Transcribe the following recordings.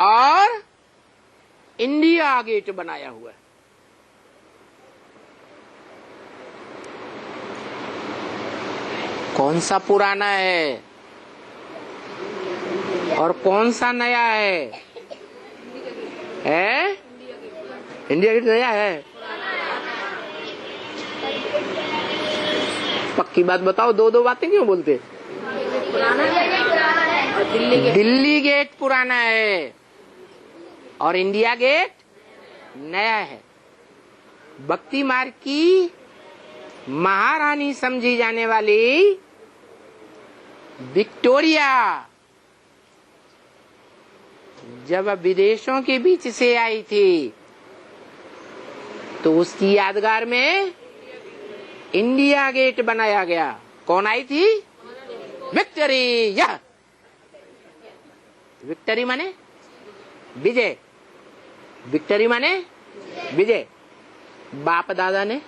और India gate बनाया हुआ है। कौन सा पुराना है और कौन सा नया है? इंडिया गेट नया है। पक्की बात बताओ, दो दो बातें क्यों बोलते? दिल्ली गेट पुराना है और इंडिया गेट नया है। भक्ति मार्ग की महारानी समझी जाने वाली विक्टोरिया जब विदेशों के बीच से आई थी तो उसकी यादगार में इंडिया गेट बनाया गया। कौन आई थी? विक्टोरिया। विक्टरी माने विजय, विक्टरी माने विजय। बाप दादा ने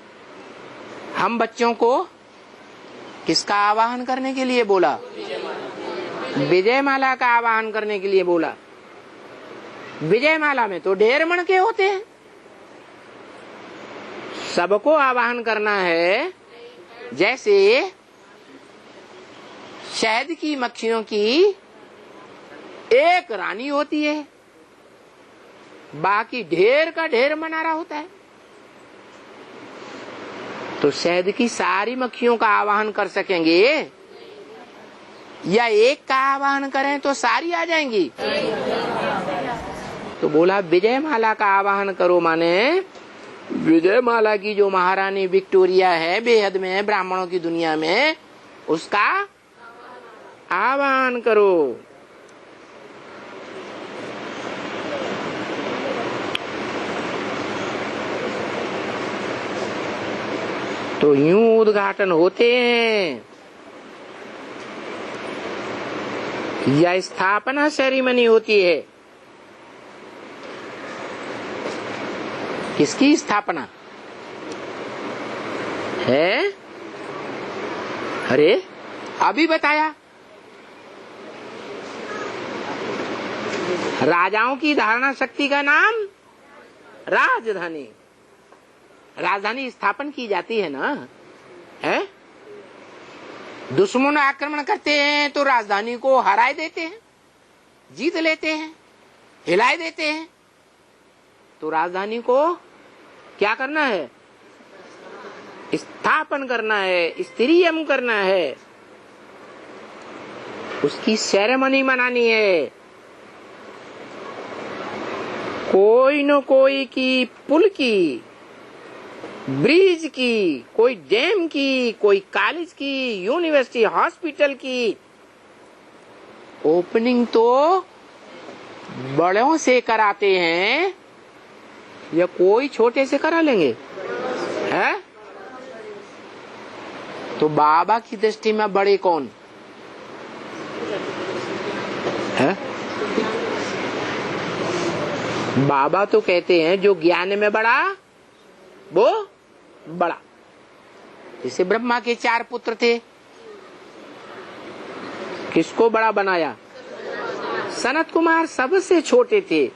हम बच्चों को किसका आवाहन करने के लिए बोला? विजय माला का आवाहन करने के लिए बोला। विजय माला में तो ढेर मणके होते हैं, सबको आवाहन करना है। जैसे शहद की मक्खियों की एक रानी होती है, बाकी ढेर का ढेर मनारा होता है। तो शहद की सारी मक्खियों का आवाहन कर सकेंगे या एक का आवाहन करें तो सारी आ जाएंगी? तो बोला विजय माला का आवाहन करो, माने विजय माला की जो महारानी विक्टोरिया है बेहद में ब्राह्मणों की दुनिया में, उसका आवाहन करो। तो यूं उद्घाटन होते हैं या स्थापना सेरेमनी होती है। किसकी स्थापना है? अरे अभी बताया, राजाओं की धारणा शक्ति का नाम राजधानी। राजधानी स्थापन की जाती है ना, है? दुश्मन आक्रमण करते हैं तो राजधानी को हराए देते हैं, जीत लेते हैं, हिलाए देते हैं। तो राजधानी को क्या करना है? स्थापन करना है, स्त्रीयम करना है, उसकी सेरेमनी मनानी है। कोई न कोई की पुल की, ब्रिज की, कोई डैम की, कोई कॉलेज की, यूनिवर्सिटी, हॉस्पिटल की ओपनिंग तो बड़ों से कराते हैं या कोई छोटे से करा लेंगे? है? तो बाबा की दृष्टि में बड़े कौन है? बाबा तो कहते हैं जो ज्ञान में बड़ा वो बड़ा। जैसे ब्रह्मा के 4 पुत्र थे, किसको बड़ा बनाया? सनत कुमार सबसे छोटे थे,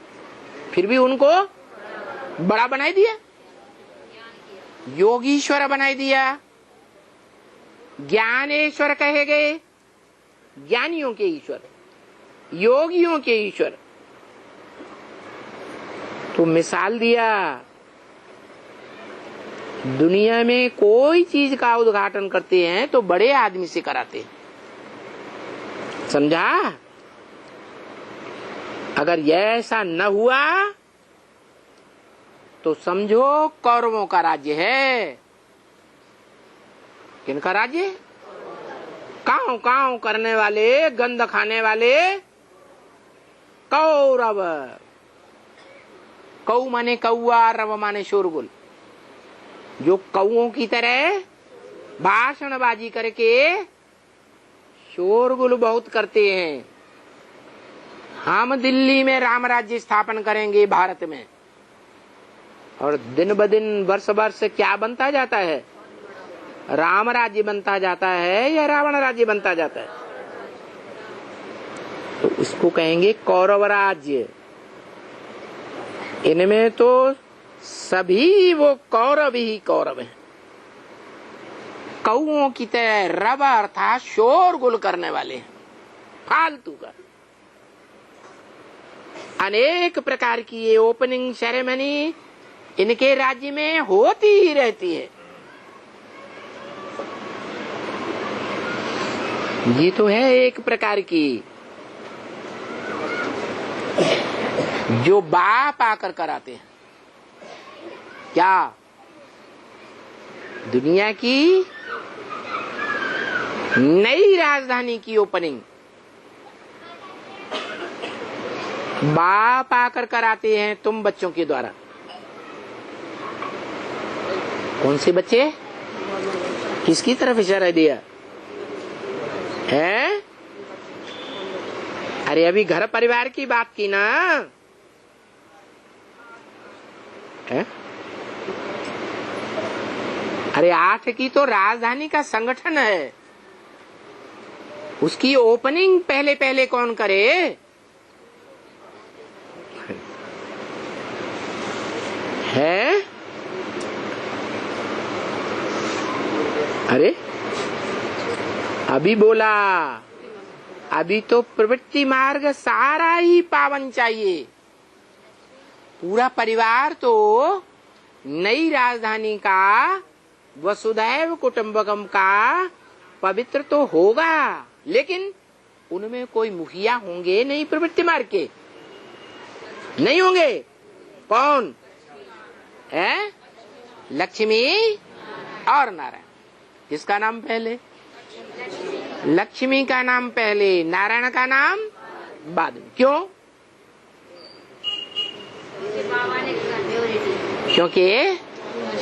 फिर भी उनको बड़ा बनाई दिया, योगीश्वर बनाई दिया, ज्ञानेश्वर कहे गए, ज्ञानियों के ईश्वर, योगियों के ईश्वर। तो मिसाल दिया, दुनिया में कोई चीज का उद्घाटन करते हैं तो बड़े आदमी से कराते हैं, समझा? अगर यह ऐसा न हुआ तो समझो कौरवों का राज्य है। किनका राज्य? काऊ काऊ करने वाले, गंध खाने वाले कौरव। कौ माने कौआ, रव माने शोरगुल। जो कौओं की तरह भाषणबाजी करके शोरगुल बहुत करते हैं। हम दिल्ली में राम राज्य स्थापन करेंगे भारत में, और दिन ब दिन वर्ष वर्ष क्या बनता जाता है? राम राज्य बनता जाता है या रावण राज्य बनता जाता है? तो इसको कहेंगे कौरव राज्य। इनमें तो सभी वो कौरव ही कौरव हैं, कौओं की तरह रब अर्थात शोरगुल करने वाले हैं, फालतू का। अनेक प्रकार की ये ओपनिंग सेरेमनी इनके राज्य में होती ही रहती है। ये तो है एक प्रकार की जो बाप आकर कराते हैं। क्या दुनिया की नई राजधानी की ओपनिंग बाप आकर कराते हैं तुम बच्चों के द्वारा। कौन से बच्चे? किसकी तरफ इशारा दिया है? अरे अभी घर परिवार की बात की ना है? अरे 8 की तो राजधानी का संगठन है, उसकी ओपनिंग पहले पहले कौन करे? है? अरे अभी बोला, अभी तो प्रवृत्ति मार्ग सारा ही पावन चाहिए। पूरा परिवार तो नई राजधानी का वसुधैव कुटुंबकम का पवित्र तो होगा, लेकिन उनमें कोई मुखिया होंगे नहीं प्रवृत्ति मार्ग के? नहीं होंगे। कौन है? लक्ष्मी और नारायण। किसका नाम पहले? लक्ष्मी का नाम पहले, नारायण का नाम बाद में। क्यों? क्योंकि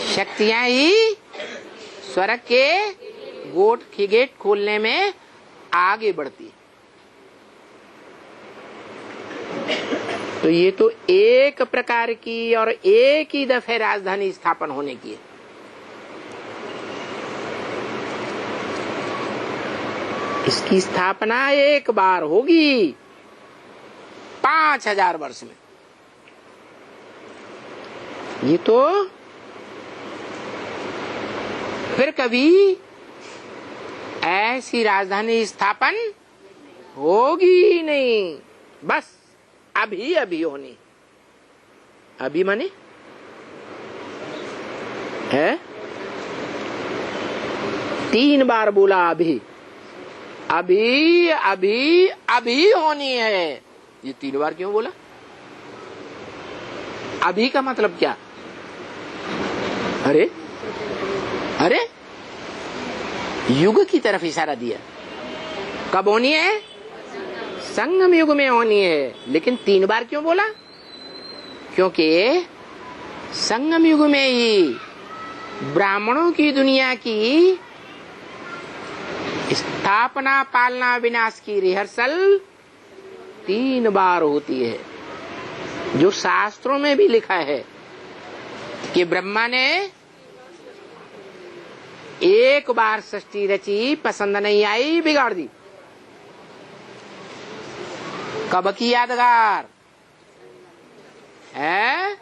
शक्तियां ही स्वर्ग के गेट खोलने में आगे बढ़ती। तो ये तो एक प्रकार की और एक ही दफे राजधानी स्थापन होने की है। इसकी स्थापना एक बार होगी 5000 वर्ष में। ये तो फिर कभी ऐसी राजधानी स्थापन होगी नहीं, बस अभी अभी होनी। अभी माने है 3 बार बोला अभी अभी अभी अभी होनी है। ये 3 बार क्यों बोला? अभी का मतलब क्या? अरे अरे युग की तरफ इशारा दिया। कब होनी है? संगम युग में होनी है। लेकिन 3 बार क्यों बोला? क्योंकि संगम युग में ही ब्राह्मणों की दुनिया की स्थापना, पालना, विनाश की रिहर्सल 3 बार होती है। जो शास्त्रों में भी लिखा है कि ब्रह्मा ने एक बार सृष्टि रची, पसंद नहीं आई, बिगाड़ दी। कब की यादगार है?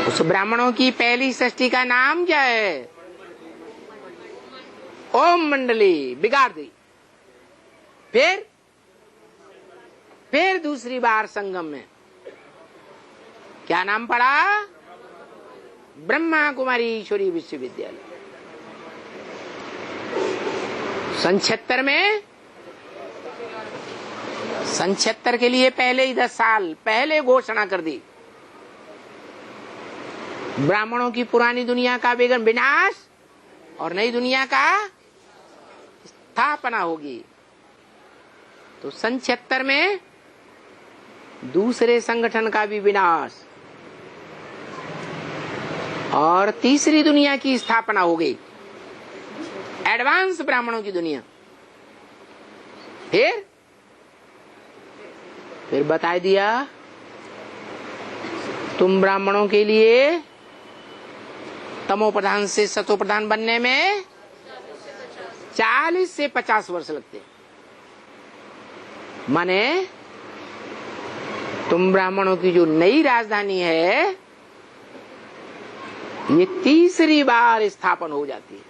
उस ब्राह्मणों की पहली सृष्टि का नाम क्या है? ओम मंडली, बिगाड़ दी। फिर दूसरी बार संगम में क्या नाम पड़ा? ब्रह्मा कुमारी ईश्वरी विश्वविद्यालय। सन 76 में, सन 76 के लिए पहले ही 10 साल पहले घोषणा कर दी, ब्राह्मणों की पुरानी दुनिया का विनाश और नई दुनिया का स्थापना होगी। तो सन 76 में दूसरे संगठन का भी विनाश और तीसरी दुनिया की स्थापना हो गई, एडवांस ब्राह्मणों की दुनिया। फिर बता दिया तुम ब्राह्मणों के लिए तमो प्रधान से सतो प्रधान बनने में 40 से 50 वर्ष लगते हैं। माने तुम ब्राह्मणों की जो नई राजधानी है ये तीसरी बार स्थापन हो जाती है।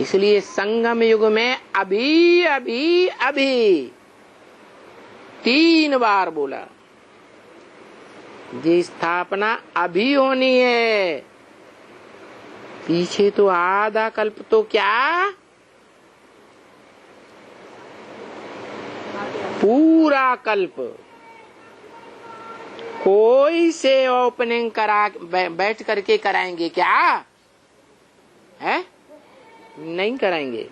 इसलिए संगम युग में अभी अभी अभी 3 बार बोला। ये स्थापना अभी होनी है। पीछे तो आधा कल्प तो क्या पूरा कल्प कोई से ओपनिंग करा बैठ करके कराएंगे क्या है? नहीं कराएंगे।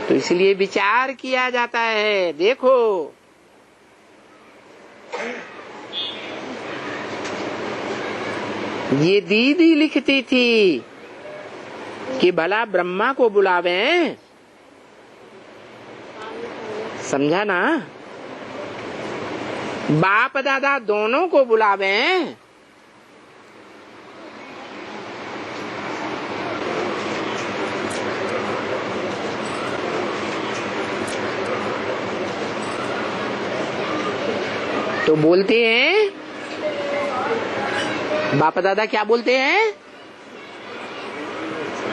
तो इसलिए विचार किया जाता है। देखो ये दीदी लिखती थी कि भला ब्रह्मा को बुलावे, समझा ना? बाप दादा दोनों को बुलावे, तो बोलते हैं बाप दादा क्या बोलते हैं?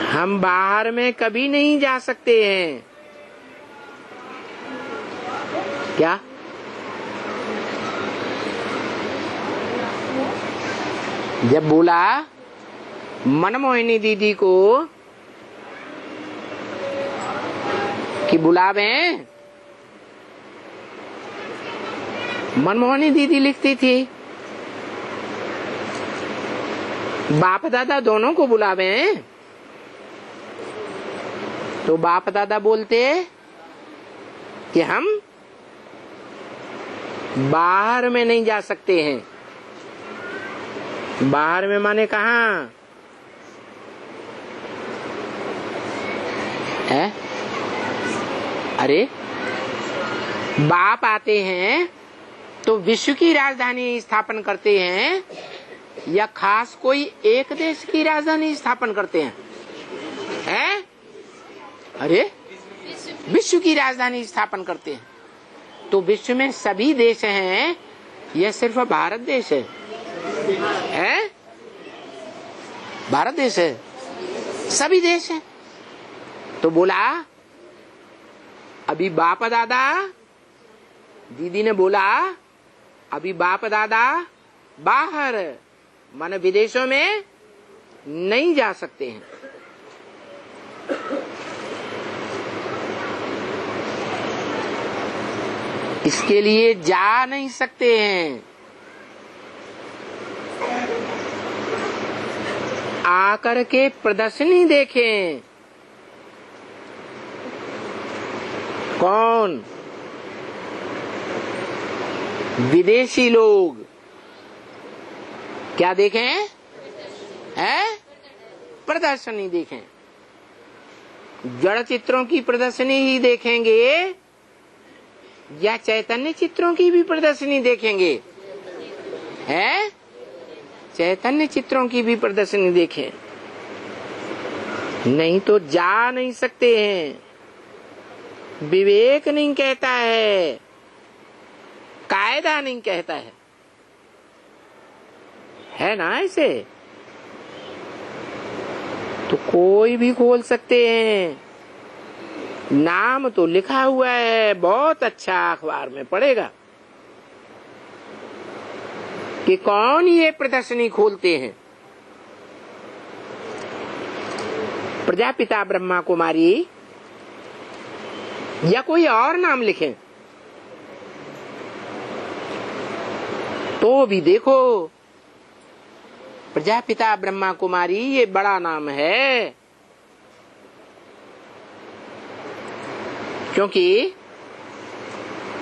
हम बाहर में कभी नहीं जा सकते हैं। क्या? जब बोला मनमोहिनी दीदी को कि बुलावे, मनमोहनी दीदी लिखती थी बाप दादा दोनों को बुलावे, तो बाप दादा बोलते कि हम बाहर में नहीं जा सकते हैं। बाहर में माने कहाँ है? अरे बाप आते हैं तो विश्व की राजधानी स्थापन करते हैं या खास कोई एक देश की राजधानी स्थापन करते हैं? हैं? अरे विश्व की राजधानी स्थापन करते हैं। तो विश्व में सभी देश हैं या सिर्फ भारत देश है? हैं? भारत देश है, सभी देश हैं। तो बोला अभी बाप दादा, दीदी ने बोला अभी बाप दादा बाहर माने विदेशों में नहीं जा सकते हैं। इसके लिए जा नहीं सकते हैं। आकर के प्रदर्शनी देखें। कौन? विदेशी लोग। क्या देखें? है? प्रदर्शनी देखें। जड़ चित्रों की प्रदर्शनी ही देखेंगे या चैतन्य चित्रों की भी प्रदर्शनी देखेंगे? है? चैतन्य चित्रों की भी प्रदर्शनी देखें। नहीं तो जा नहीं सकते हैं। विवेक नहीं कहता है, कायदा नहीं कहता है ना? ऐसे तो कोई भी खोल सकते हैं। नाम तो लिखा हुआ है, बहुत अच्छा अखबार में पड़ेगा कि कौन ये प्रदर्शनी खोलते हैं। प्रजापिता ब्रह्मा कुमारी या कोई और नाम लिखें तो भी देखो प्रजापिता ब्रह्मा कुमारी ये बड़ा नाम है, क्योंकि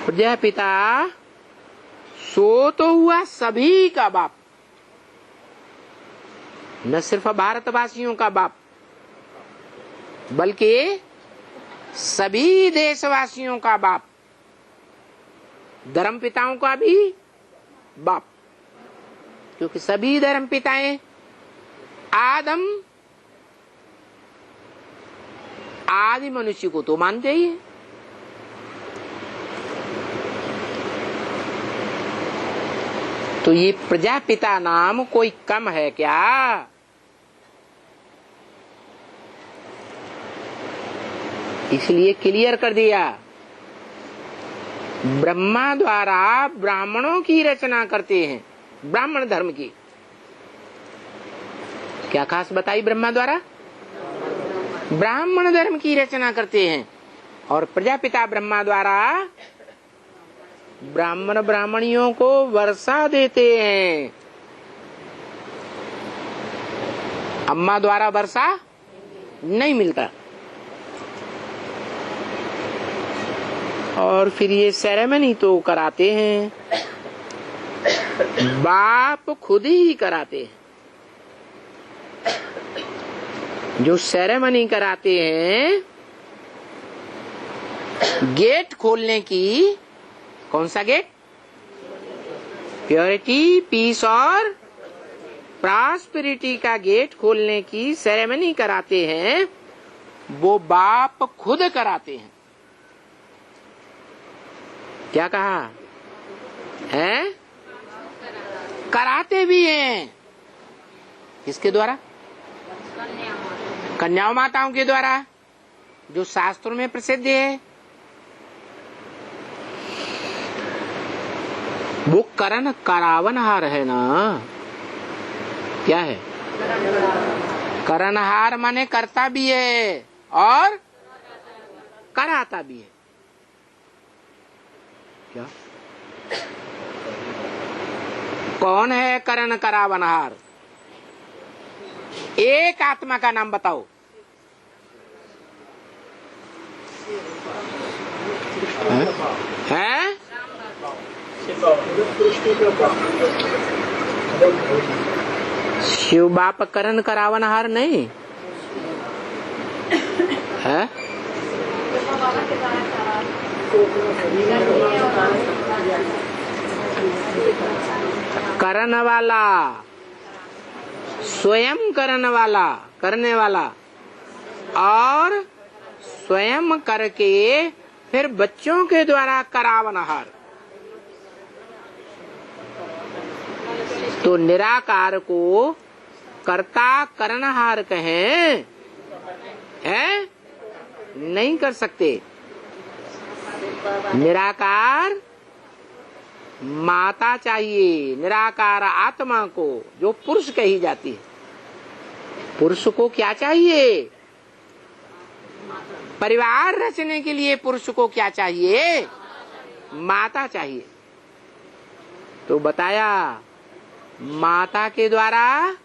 प्रजापिता सो तो हुआ सभी का बाप, न सिर्फ भारतवासियों का बाप बल्कि सभी देशवासियों का बाप, धर्मपिताओं का भी बाप। क्योंकि सभी धर्मपिताएं आदम आदि मनुष्य को तो मानते ही हैं। तो ये प्रजापिता नाम कोई कम है क्या? इसलिए क्लियर कर दिया, ब्रह्मा द्वारा ब्राह्मणों की रचना करते हैं, ब्राह्मण धर्म की। क्या खास बताई? ब्रह्मा द्वारा ब्राह्मण धर्म की रचना करते हैं, और प्रजापिता ब्रह्मा द्वारा ब्राह्मण ब्राह्मणियों को वर्षा देते हैं। अम्मा द्वारा वर्षा नहीं मिलता। और फिर ये सेरेमनी तो कराते हैं, बाप खुद ही कराते हैं। जो सेरेमनी कराते हैं गेट खोलने की, कौन सा गेट? प्योरिटी, पीस और प्रॉस्पेरिटी का गेट खोलने की सेरेमनी कराते हैं, वो बाप खुद कराते हैं। क्या कहा है? कराते भी हैं। किसके द्वारा? कन्याओं माताओं के द्वारा, जो शास्त्रों में प्रसिद्ध है। वो करण करावनहार है ना। क्या है? करणहार माने करता भी है और कराता भी है। क्या? कौन है करण करावनहार? एक आत्मा का नाम बताओ। है? शिव बाप करण करावनहार नहीं है? करण वाला, स्वयं करण वाला, करने वाला, और स्वयं करके फिर बच्चों के द्वारा करावनहार। तो निराकार को कर्ता करणहार कहें, है? नहीं कर सकते। निराकार माता चाहिए, निराकार आत्मा को, जो पुरुष कही जाती है। पुरुष को क्या चाहिए? परिवार रचने के लिए पुरुष को क्या चाहिए? माता चाहिए। तो बताया माता के द्वारा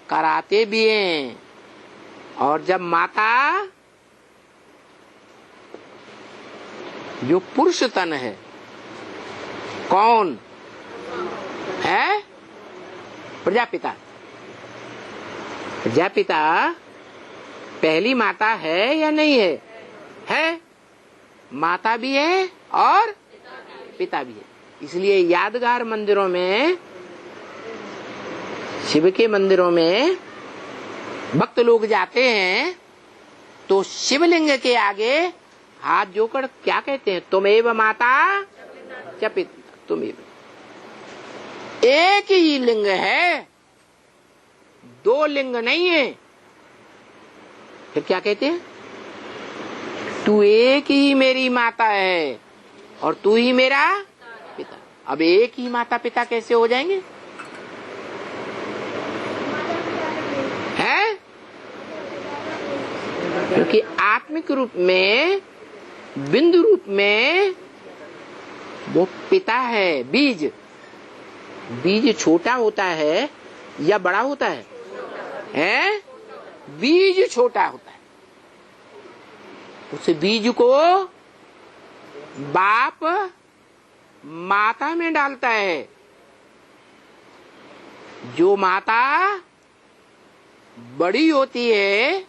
कराते भी हैं, और जब माता जो पुरुष तन है, कौन है? प्रजापिता। प्रजापिता पहली माता है या नहीं है? है। माता भी है और पिता भी है। इसलिए यादगार मंदिरों में, शिव के मंदिरों में भक्त लोग जाते हैं तो शिवलिंग के आगे हाथ जोड़कर क्या कहते हैं? तुमेव माता च पिता, तुमेव। एक ही लिंग है, दो लिंग नहीं है। फिर क्या कहते हैं? तू एक ही मेरी माता है और तू ही मेरा पिता। अब एक ही माता पिता कैसे हो जाएंगे? है? क्योंकि आत्मिक रूप में, बिंदु रूप में वो पिता है। बीज, बीज छोटा होता है या बड़ा होता है? हैं? बीज छोटा होता है। उस बीज को बाप माता में डालता है। जो माता बड़ी होती है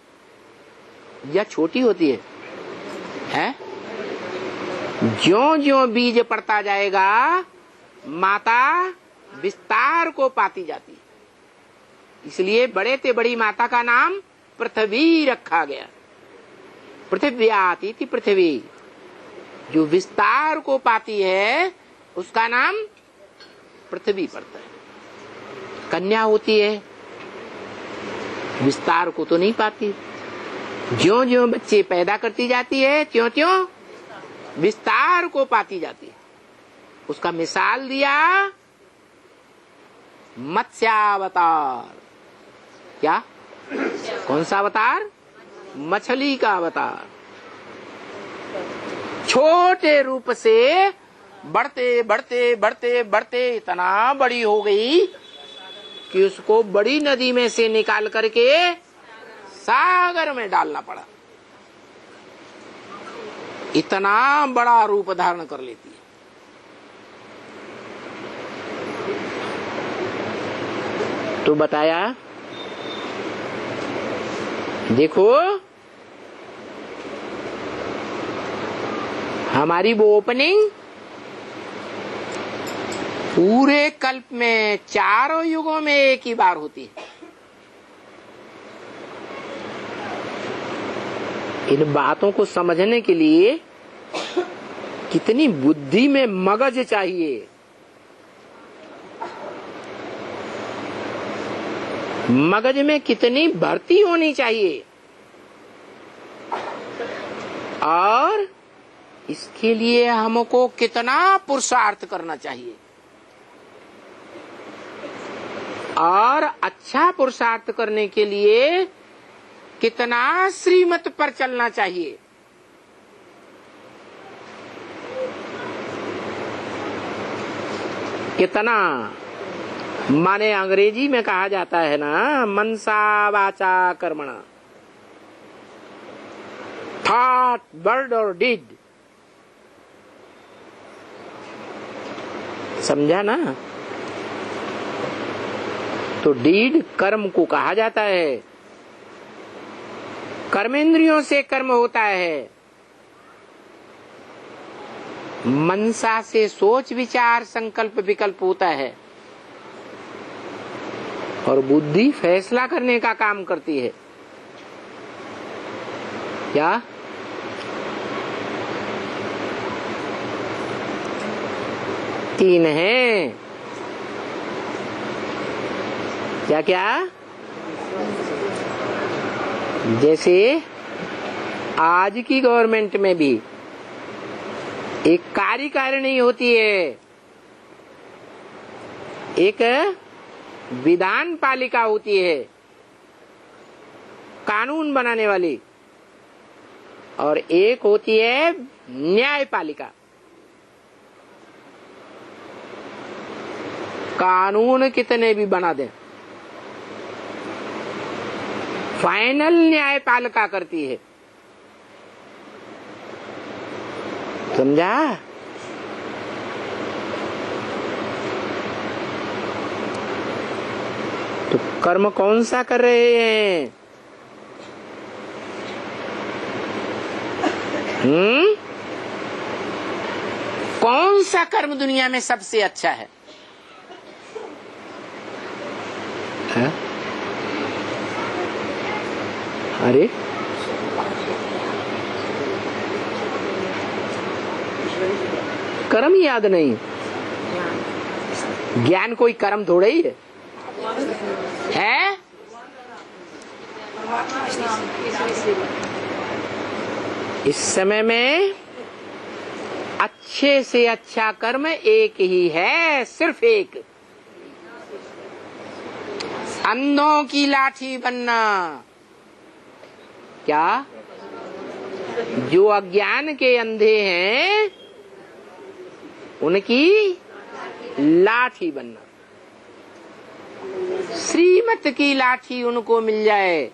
या छोटी होती है? हैं? ज्यों ज्यों बीज पड़ता जाएगा, माता विस्तार को पाती जाती है। इसलिए बड़े से बड़ी माता का नाम पृथ्वी रखा गया। पृथिव्याति पृथ्वी, जो विस्तार को पाती है उसका नाम पृथ्वी पड़ता है। कन्या होती है, विस्तार को तो नहीं पाती। ज्यों ज्यों बच्चे पैदा करती जाती है त्यों त्यों विस्तार को पाती जाती है। उसका मिसाल दिया मत्स्यावतार। क्या? कौन सा अवतार? मछली का अवतार। छोटे रूप से बढ़ते बढ़ते बढ़ते बढ़ते इतना बड़ी हो गई कि उसको बड़ी नदी में से निकाल करके सागर में डालना पड़ा। इतना बड़ा रूप धारण कर लेती है। तो बताया, देखो हमारी वो ओपनिंग पूरे कल्प में चारों युगों में एक ही बार होती है। इन बातों को समझने के लिए कितनी बुद्धि में मगज चाहिए। मगज में कितनी भर्ती होनी चाहिए, और इसके लिए हमको कितना पुरुषार्थ करना चाहिए, और अच्छा पुरुषार्थ करने के लिए कितना श्रीमत पर चलना चाहिए। कितना माने अंग्रेजी में कहा जाता है ना, मनसा वाचा कर्मणा, थॉट वर्ड और डिड। समझा ना? तो डीड कर्म को कहा जाता है। कर्मेंद्रियों से कर्म होता है, मनसा से सोच विचार संकल्प विकल्प होता है, और बुद्धि फैसला करने का काम करती है। क्या? तीन है। क्या क्या? जैसे आज की गवर्नमेंट में भी एक कार्यकारिणी होती है, एक विधान पालिका होती है, कानून बनाने वाली, और एक होती है न्यायपालिका। कानून कितने भी बना दें, फाइनल न्यायपालिका करती है। समझा? तो कर्म कौन सा कर रहे हैं? कौन सा कर्म दुनिया में सबसे अच्छा है? अरे कर्म याद नहीं। ज्ञान कोई कर्म थोड़ा ही है? इस समय में अच्छे से अच्छा कर्म एक ही है, सिर्फ एक, अंधों की लाठी बनना। क्या? जो अज्ञान के अंधे हैं उनकी लाठी बनना। श्रीमत की लाठी उनको मिल जाए।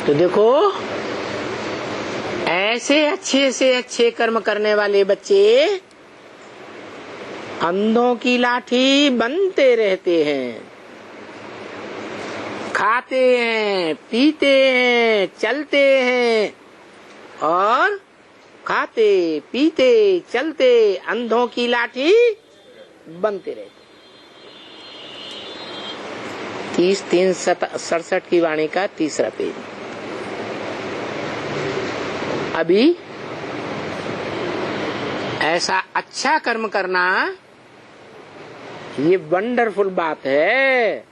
तो देखो, ऐसे अच्छे से अच्छे कर्म करने वाले बच्चे अंधों की लाठी बनते रहते हैं। खाते हैं, पीते हैं, चलते हैं और खाते पीते चलते अंधों की लाठी बनते रहते। 30-3-67 की वाणी का 3रा पेज। अभी ऐसा अच्छा कर्म करना ये वंडरफुल बात है।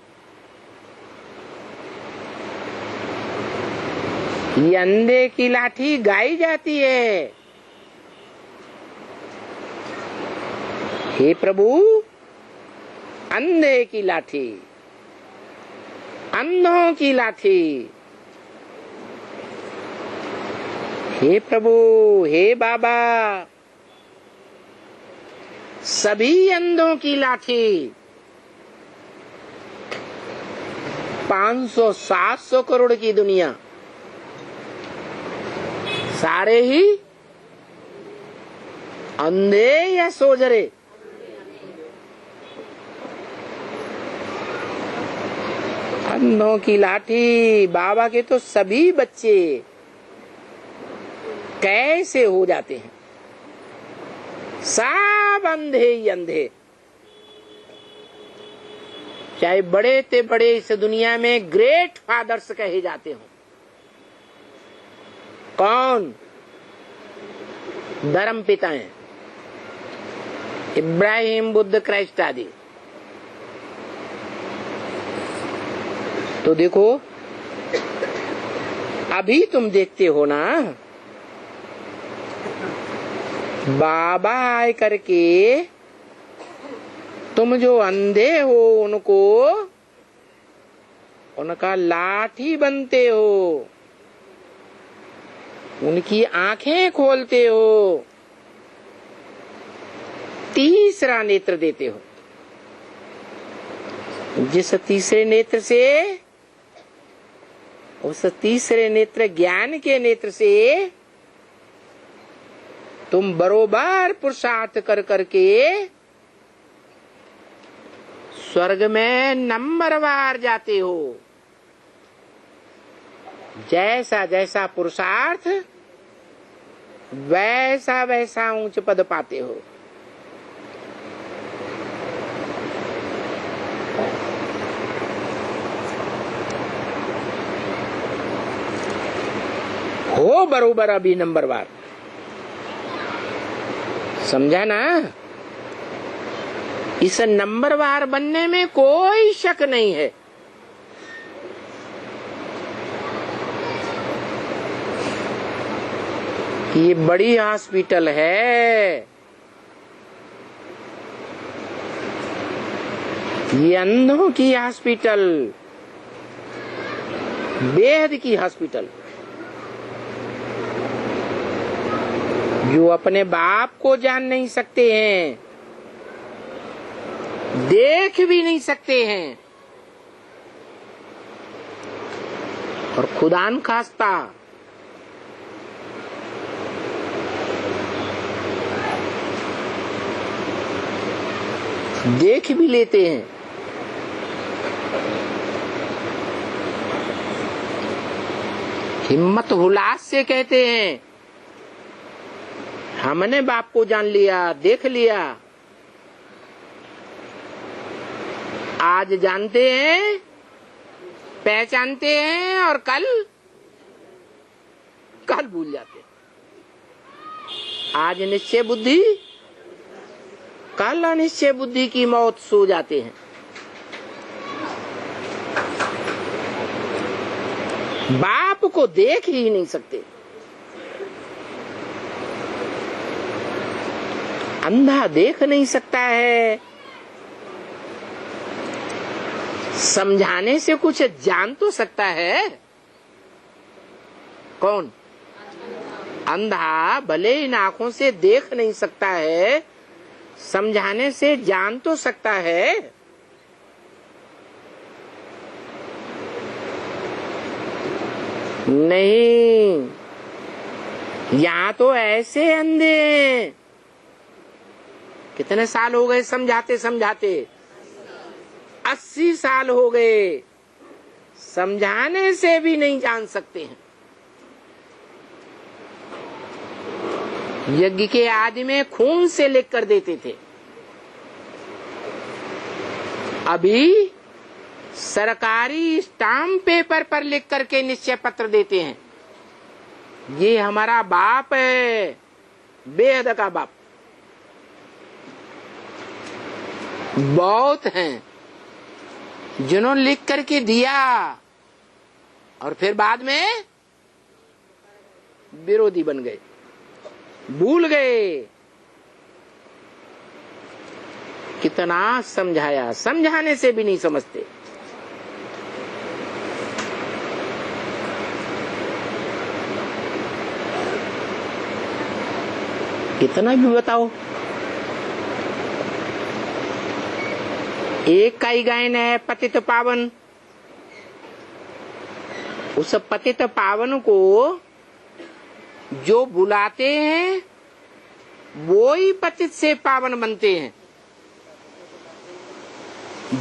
ये अंधे की लाठी गाई जाती है। हे प्रभु, अंधे की लाठी, अंधों की लाठी, हे प्रभु, हे बाबा, सभी अंधों की लाठी। 500-700 करोड़ की दुनिया, सारे ही अंधे या सोजरे? अंधों की लाठी। बाबा के तो सभी बच्चे कैसे हो जाते हैं? सब अंधे ही अंधे। चाहे बड़े ते बड़े इस दुनिया में ग्रेट फादर्स कहे जाते हो। कौन? धर्म पिता हैं, इब्राहिम, बुद्ध, क्राइस्ट आदि। तो देखो, अभी तुम देखते हो ना, बाबा आए करके तुम जो अंधे हो उनको उनका लाठी बनते हो, उनकी आंखें खोलते हो, 3रा नेत्र देते हो। जिस 3रे नेत्र से, उस 3रे नेत्र ज्ञान के नेत्र से तुम बरोबर पुरुषार्थ कर करके स्वर्ग में नंबरवार जाते हो। जैसा जैसा पुरुषार्थ वैसा वैसा ऊंच पद पाते हो। हो बरोबर अभी नंबरवार। समझा ना? इस नंबरवार बनने में कोई शक नहीं है। ये बड़ी हॉस्पिटल है, ये अंधों की हॉस्पिटल, बेहद की हॉस्पिटल। जो अपने बाप को जान नहीं सकते हैं, देख भी नहीं सकते हैं, और खुदा न खास्ता देख भी लेते हैं, हिम्मत हुलास से कहते हैं हमने बाप को जान लिया, देख लिया। आज जानते हैं, पहचानते हैं, और कल भूल जाते हैं। आज निश्चय बुद्धि, कल अनिश्चय बुद्धि की मौत सो जाते हैं। बाप को देख ही नहीं सकते। अंधा देख नहीं सकता है, समझाने से कुछ जान तो सकता है। कौन? अंधा भले इन आंखों से देख नहीं सकता है, समझाने से जान तो सकता है। नहीं, यहाँ तो ऐसे अंधे हैं। कितने साल हो गए समझाते समझाते? 80 साल हो गए। समझाने से भी नहीं जान सकते हैं। यज्ञ के आदि में खून से लिख कर देते थे, अभी सरकारी स्टाम्प पेपर पर लिख करके निश्चय पत्र देते हैं। ये हमारा बाप है, बेहद का बाप। बहुत हैं जिन्होंने लिख करके दिया और फिर बाद में विरोधी बन गए, भूल गए। कितना समझाया, समझाने से भी नहीं समझते। कितना भी बताओ। एक का ही गायन है पतित पावन। उस पतित पावन को जो बुलाते हैं वो ही पतित से पावन बनते हैं।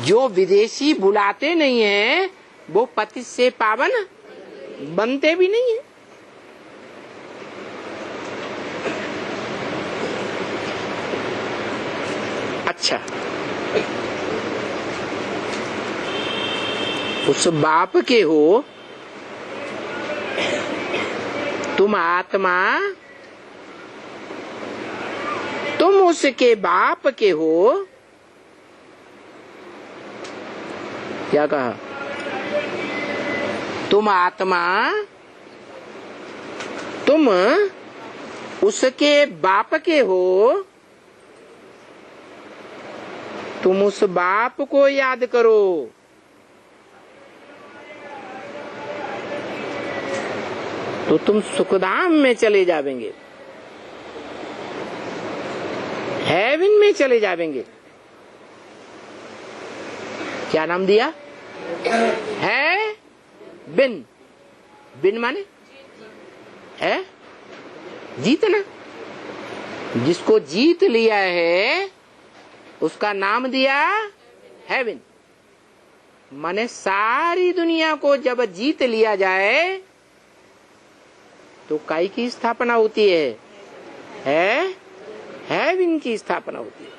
जो विदेशी बुलाते नहीं है वो पतित से पावन बनते भी नहीं है। अच्छा, उस बाप के हो तुम आत्मा, तुम उसके बाप के हो। क्या कहा? तुम आत्मा, तुम उसके बाप के हो। तुम उस बाप को याद करो। तो तुम सुखधाम में चले जावेंगे, हेवन में चले जावेंगे। क्या नाम दिया है? बिन। बिन माने है जीतना। जिसको जीत लिया है उसका नाम दिया हेवन। माने सारी दुनिया को जब जीत लिया जाए तो काई की स्थापना होती है हेवन की स्थापना होती है।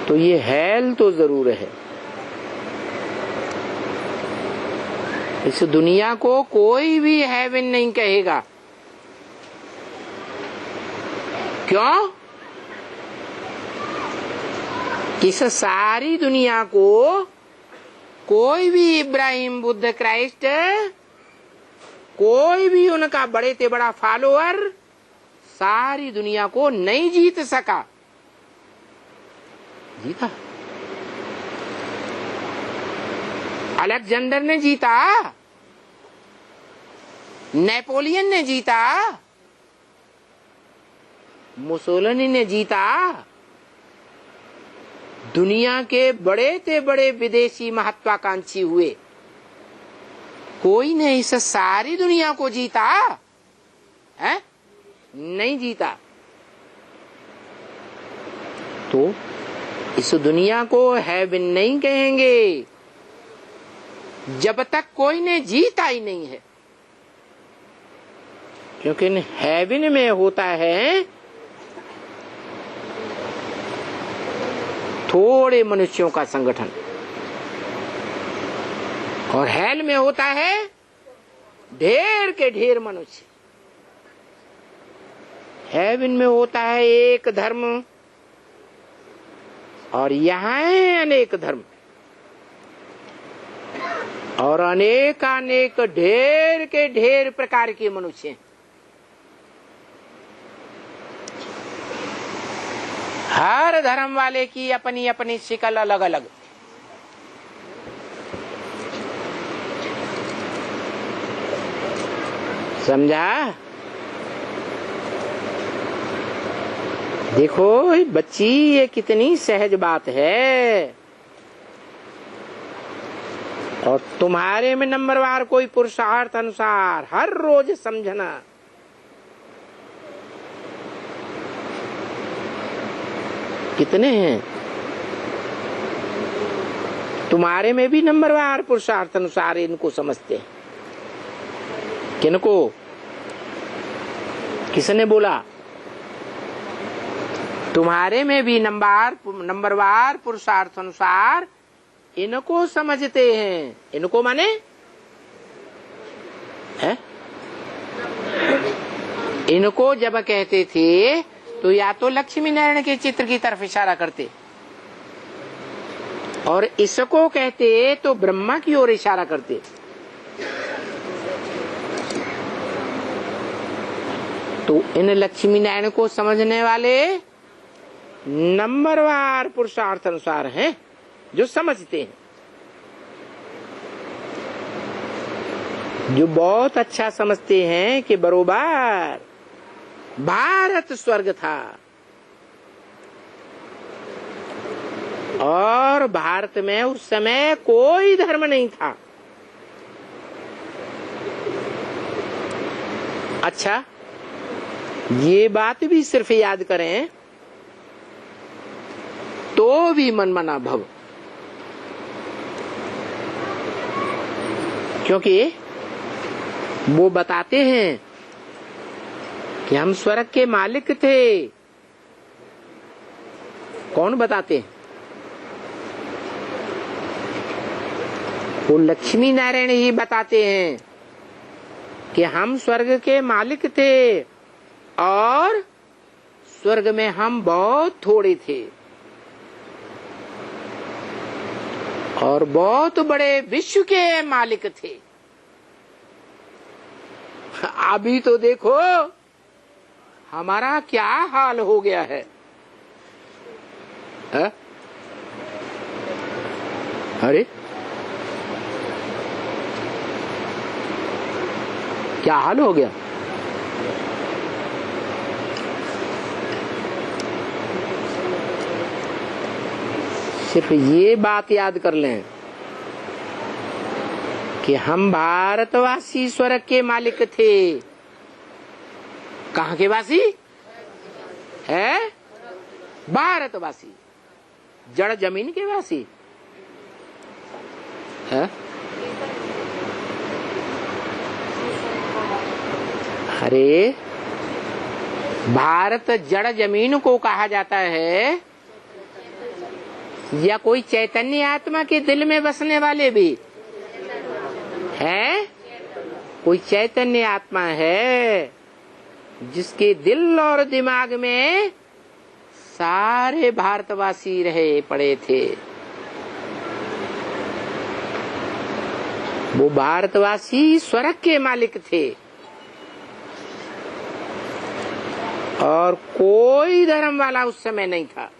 तो ये हेल तो जरूर है। इस दुनिया को कोई भी हेवन नहीं कहेगा। क्यों? इस सारी दुनिया को कोई भी इब्राहिम, बुद्ध, क्राइस्ट, कोई भी उनका बड़े से बड़ा फॉलोअर सारी दुनिया को नहीं जीत सका। जीता अलेक्जेंडर ने जीता, नेपोलियन ने जीता, मुसोलिनी ने जीता। दुनिया के बड़े से बड़े विदेशी महत्वाकांक्षी हुए, कोई ने इस सारी दुनिया को जीता है? नहीं जीता। तो इस दुनिया को हेवन नहीं कहेंगे जब तक कोई ने जीता ही नहीं है। क्योंकि हेवन में होता है थोड़े मनुष्यों का संगठन और हेल में होता है ढेर के ढेर मनुष्य। हेवन में होता है एक धर्म और यहाँ है अनेक धर्म और अनेक ढेर के ढेर प्रकार के मनुष्य। हर धर्म वाले की अपनी अपनी शिकल अलग अलग। समझा? देखो बच्ची, ये कितनी सहज बात है। और तुम्हारे में नंबरवार कोई पुरुषार्थ अनुसार हर रोज समझना। कितने हैं? तुम्हारे में भी नंबरवार पुरुषार्थ अनुसार इनको समझते हैं। किनको? किसने बोला? तुम्हारे में भी नंबरवार पुरुषार्थ अनुसार इनको समझते हैं। इनको माने है? इनको जब कहते थे तो या तो लक्ष्मी नारायण के चित्र की तरफ इशारा करते, और इसको कहते तो ब्रह्मा की ओर इशारा करते। तो इन लक्ष्मी नारायण को समझने वाले नंबरवार पुरुषार्थ अनुसार हैं, जो समझते हैं, जो बहुत अच्छा समझते हैं कि बरोबर भारत स्वर्ग था और भारत में उस समय कोई धर्म नहीं था। अच्छा, ये बात भी सिर्फ याद करें तो भी मन मना भव, क्योंकि वो बताते हैं कि हम स्वर्ग के मालिक थे। कौन बताते हैं? वो लक्ष्मी नारायण ही बताते हैं कि हम स्वर्ग के मालिक थे और स्वर्ग में हम बहुत थोड़े थे और बहुत बड़े विश्व के मालिक थे। अभी तो देखो हमारा क्या हाल हो गया है, है? अरे क्या हाल हो गया? सिर्फ ये बात याद कर लें कि हम भारतवासी स्वर्ग के मालिक थे। कहाँ के वासी है? भारतवासी। जड़ जमीन के वासी है? अरे भारत जड़ जमीन को कहा जाता है या कोई चैतन्य आत्मा के दिल में बसने वाले भी है? कोई चैतन्य आत्मा है जिसके दिल और दिमाग में सारे भारतवासी रहे पड़े थे। वो भारतवासी स्वर्ग के मालिक थे और कोई धर्म वाला उस समय नहीं था।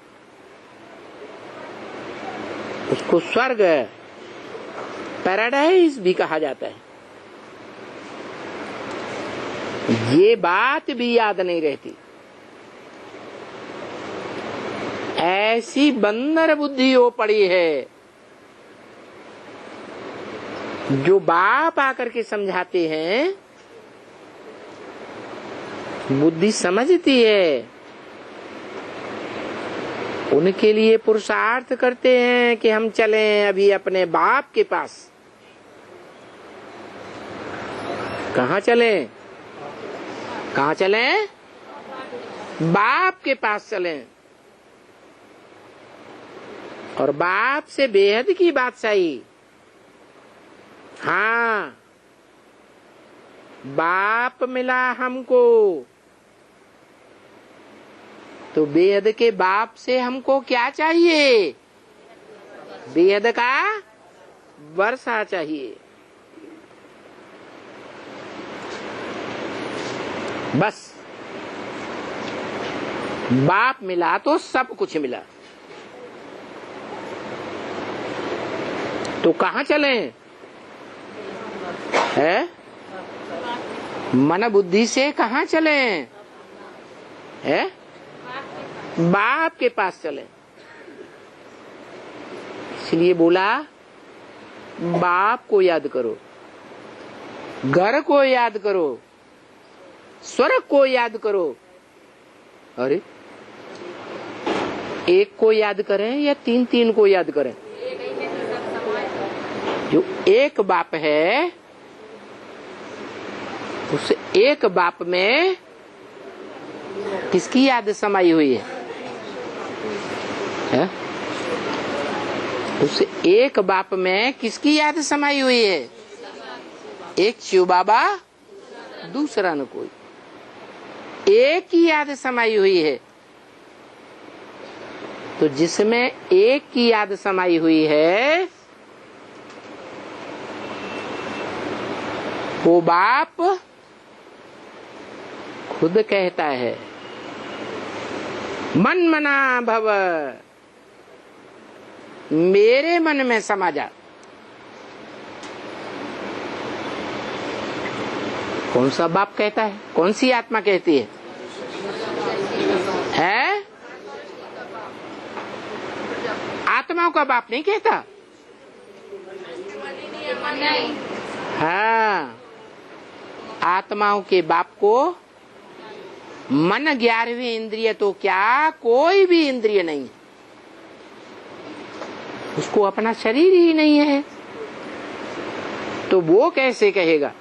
उसको स्वर्ग, पैराडाइज भी कहा जाता है। ये बात भी याद नहीं रहती। ऐसी बंदर बुद्धि हो पड़ी है, जो बाप आकर के समझाते हैं बुद्धि समझती है, उनके लिए पुरुषार्थ करते हैं कि हम चलें अभी अपने बाप के पास। कहाँ चलें? कहाँ चलें? बाप के पास चलें। और बाप से बेहद की बादशाही। हाँ, बाप मिला हमको तो बेहद के बाप से हमको क्या चाहिए? बेहद का वर्षा चाहिए। बस बाप मिला तो सब कुछ मिला। तो कहाँ चलें? है मन बुद्धि से कहाँ चलें? है बाप के पास चलें। इसलिए बोला बाप को याद करो, घर को याद करो, स्वर्ग को याद करो। अरे एक को याद करें या तीन तीन को याद करें? जो एक बाप है, उस एक बाप में किसकी याद समाई हुई है? उस एक बाप में किसकी याद समाई हुई है? एक शिव बाबा, दूसरा न कोई, एक ही याद समाई हुई है। तो जिसमें एक की याद समाई हुई है, वो बाप खुद कहता है मन मना भव, मेरे मन में समा जा। कौन सा बाप कहता है? कौन सी आत्मा कहती है? आत्माओं का बाप नहीं कहता। हाँ, आत्माओं के बाप को मन 11वीं इंद्रिय तो क्या, कोई भी इंद्रिय नहीं, उसको अपना शरीर ही नहीं है। तो वो कैसे कहेगा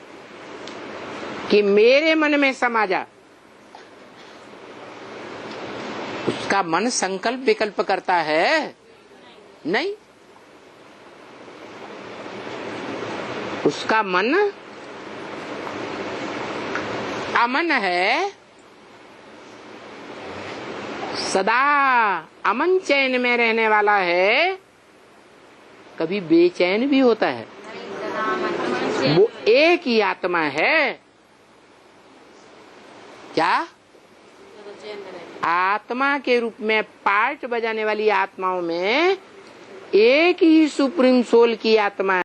कि मेरे मन में समा जा? उसका मन संकल्प विकल्प करता है? नहीं, उसका मन अमन है, सदा अमन चैन में रहने वाला है, कभी बेचैन भी होता है। वो एक ही आत्मा है। क्या? आत्मा के रूप में पार्ट बजाने वाली आत्माओं में एक ही सुप्रीम सोल की आत्मा है।